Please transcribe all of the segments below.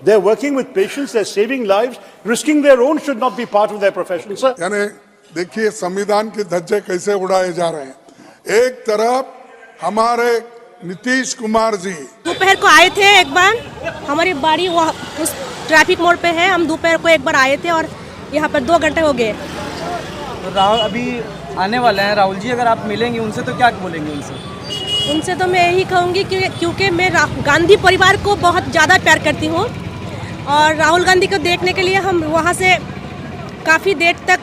They're working with patients, they're saving lives, risking their own should not be part of their profession, sir. यानी देखिए संविधान के धज्जे कैसे उड़ाए जा रहे हैं। एक तरफ हमारे नीतीश कुमार जी दोपहर को आए थे एक बार, हमारी बाड़ी उस ट्रैफिक मोड़ पे है, हम दोपहर को एक बार आए थे और यहाँ पर 2 घंटे हो गए। तो राहुल अभी आने वाले हैं, राहुल जी अगर आप मिलेंगे उनसे तो क्या बोलेंगे उनसे तो मैं यही कहूँगी कि क्योंकि मैं गांधी परिवार को बहुत ज़्यादा प्यार करती हूँ और राहुल गांधी को देखने के लिए हम वहाँ से काफ़ी देर तक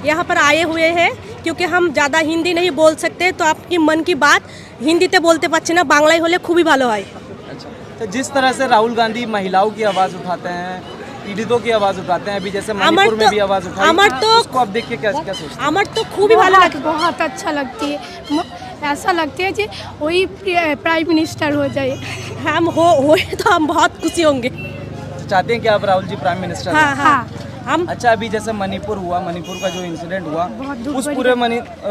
यहाँ पर आए हुए हैं, क्योंकि हम ज़्यादा हिंदी नहीं बोल सकते, तो आपकी मन की बात हिंदीते बोलते पाচ্ছি না, বাংলায় হলে খুবই ভালো হয়। अच्छा, तो जिस तरह से राहुल गांधी महिलाओं की आवाज़ उठाते हैं, पीड़ितों की आवाज़ उठाते हैं, अभी जैसे मणिपुर में भी आवाज़ उठाई, उसको आप देख के क्या सोचते हैं? আমার তো খুবই ভালো লাগে, बहुत अच्छा लगती है, ऐसा लगता है कि वही प्राइम मिनिस्टर हो जाए। हम हो तो हम बहुत खुशी होंगे। चाहते हैं कि आप राहुल जी प्राइम मिनिस्टर? हाँ हाँ हम। अच्छा, अभी जैसे मणिपुर का जो इंसिडेंट हुआ,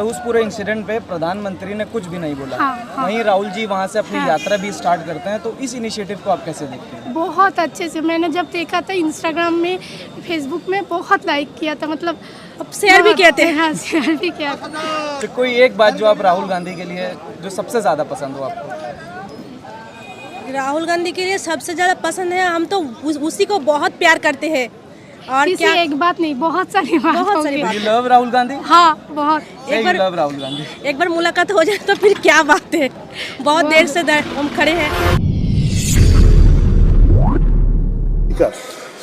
उस पूरे इंसिडेंट पे प्रधानमंत्री ने कुछ भी नहीं बोला। वहीं राहुल जी वहाँ से अपनी यात्रा भी स्टार्ट करते हैं, तो इस इनिशिएटिव को आप कैसे देखते हैं? बहुत अच्छे से, मैंने जब देखा था इंस्टाग्राम में, फेसबुक में बहुत लाइक किया था, मतलब शेयर भी किए थे। हाँ, शेयर भी किया था। तो कोई एक बात जो आप राहुल गांधी के लिए जो सबसे ज़्यादा पसंद हो आपको? राहुल गांधी के लिए सबसे ज़्यादा पसंद है, हम तो उसी को बहुत प्यार करते हैं। और क्या एक बात नहीं, बहुत सारी बात। You love Rahul Gandhi? हाँ, बहुत। लव राहुल गांधी। एक बार मुलाकात हो जाए तो फिर क्या बात है, बहुत देर से हम खड़े हैं।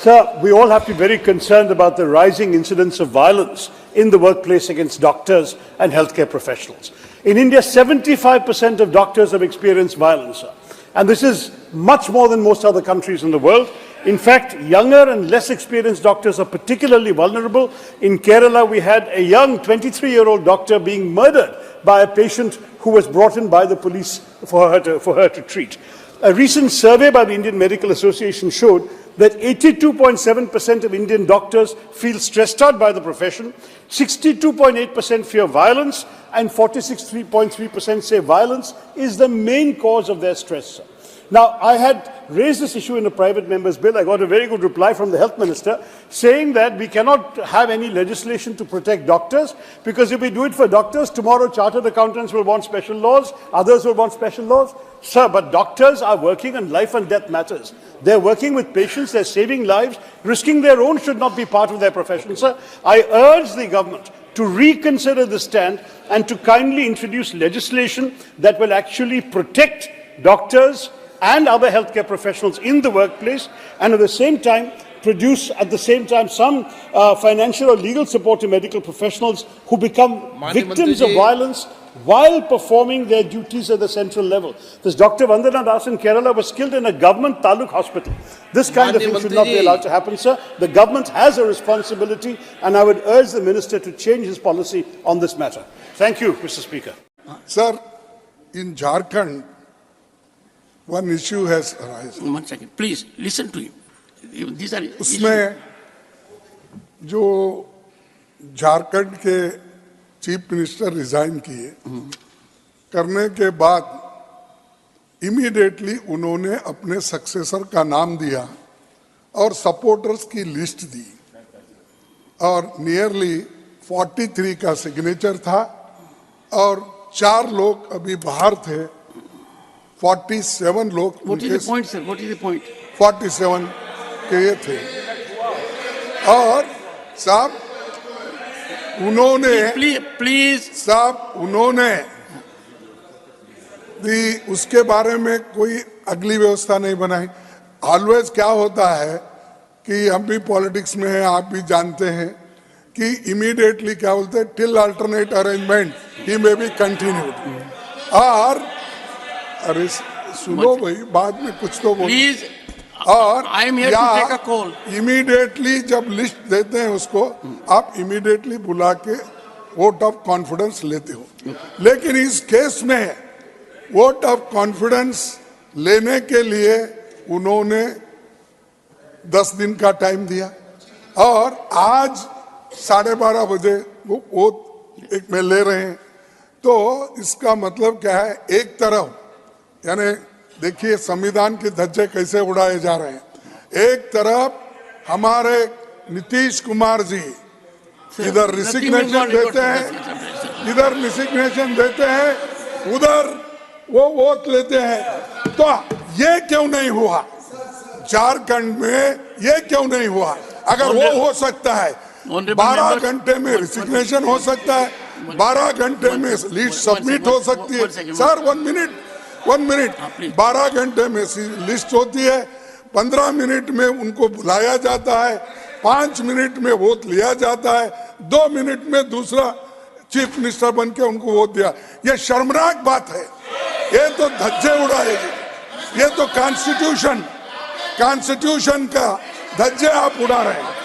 Sir, we all have to be very concerned about the rising incidence of violence in the workplace against doctors and healthcare professionals. In India, 75% of doctors have experienced violence, sir. And this is much more than most other countries in the world. In fact, younger and less experienced doctors are particularly vulnerable. In Kerala, we had a young 23-year-old doctor being murdered by a patient who was brought in by the police for her to treat. A recent survey by the Indian Medical Association showed that 82.7% of Indian doctors feel stressed out by the profession, 62.8% fear violence, and 46.3% say violence is the main cause of their stress. Now, I had raised this issue in a private member's bill. I got a very good reply from the health minister saying that we cannot have any legislation to protect doctors, because if we do it for doctors, tomorrow chartered accountants will want special laws, others will want special laws. Sir, but doctors are working on life and death matters. They're working with patients, they're saving lives, risking their own should not be part of their profession. Sir, I urge the government to reconsider this stand and to kindly introduce legislation that will actually protect doctors and other healthcare professionals in the workplace, and at the same time produce some financial or legal support to medical professionals who become victims of violence while performing their duties at the central level. This Dr. Vandana Das in Kerala was killed in a government taluk hospital. This kind of thing should not be allowed to happen, sir. The government has a responsibility, and I would urge the minister to change his policy on this matter. Thank you, Mr. Speaker. Sir, in Jharkhand, one issue has arisen. 1 second, please listen to him. These are उसमें जो झारखंड के chief minister resign किए, करने के बाद immediately उन्होंने अपने successor का नाम दिया और सपोर्टर्स की लिस्ट दी, और नियरली 43 का सिग्नेचर था और 4 लोग अभी बाहर थे, 47 लोग। What is the point, sir? What is the point? 47 के ये थे, और साहब उन्होंने भी उसके बारे में कोई अगली व्यवस्था नहीं बनाई। ऑलवेज क्या होता है कि हम भी पॉलिटिक्स में हैं, आप भी जानते हैं कि इमीडिएटली क्या बोलते हैं, till alternate arrangement he may be continued. और अरे सुनो भाई, बाद में कुछ तो बोलो। और इमीडिएटली जब लिस्ट देते हैं उसको, आप इमीडिएटली बुला के वोट ऑफ कॉन्फिडेंस लेते हो, लेकिन इस केस में वोट ऑफ कॉन्फिडेंस लेने के लिए उन्होंने 10 दिन का टाइम दिया, और आज 12:30 बजे वो वोट एक में ले रहे हैं। तो इसका मतलब क्या है, एक तरफ यानी देखिए संविधान के धज्जे कैसे उड़ाए जा रहे हैं। एक तरफ हमारे नीतीश कुमार जी इधर रिसिग्नेशन देते हैं, इधर रिसिग्नेशन देते हैं, उधर वो वोट लेते हैं। तो ये क्यों नहीं हुआ झारखंड में? ये क्यों नहीं हुआ? अगर वो हो सकता है 12 घंटे में रिसिग्नेशन हो सकता है, 12 घंटे में लिस्ट सबमिट हो सकती है। सर 1 मिनट 12 घंटे में लिस्ट होती है, 15 मिनट में उनको बुलाया जाता है, 5 मिनट में वोट लिया जाता है, 2 मिनट में दूसरा चीफ मिनिस्टर बन के उनको वोट दिया। ये शर्मनाक बात है, ये तो धज्जे उड़ाएगी, ये तो कॉन्स्टिट्यूशन का धज्जे आप उड़ा रहे हैं।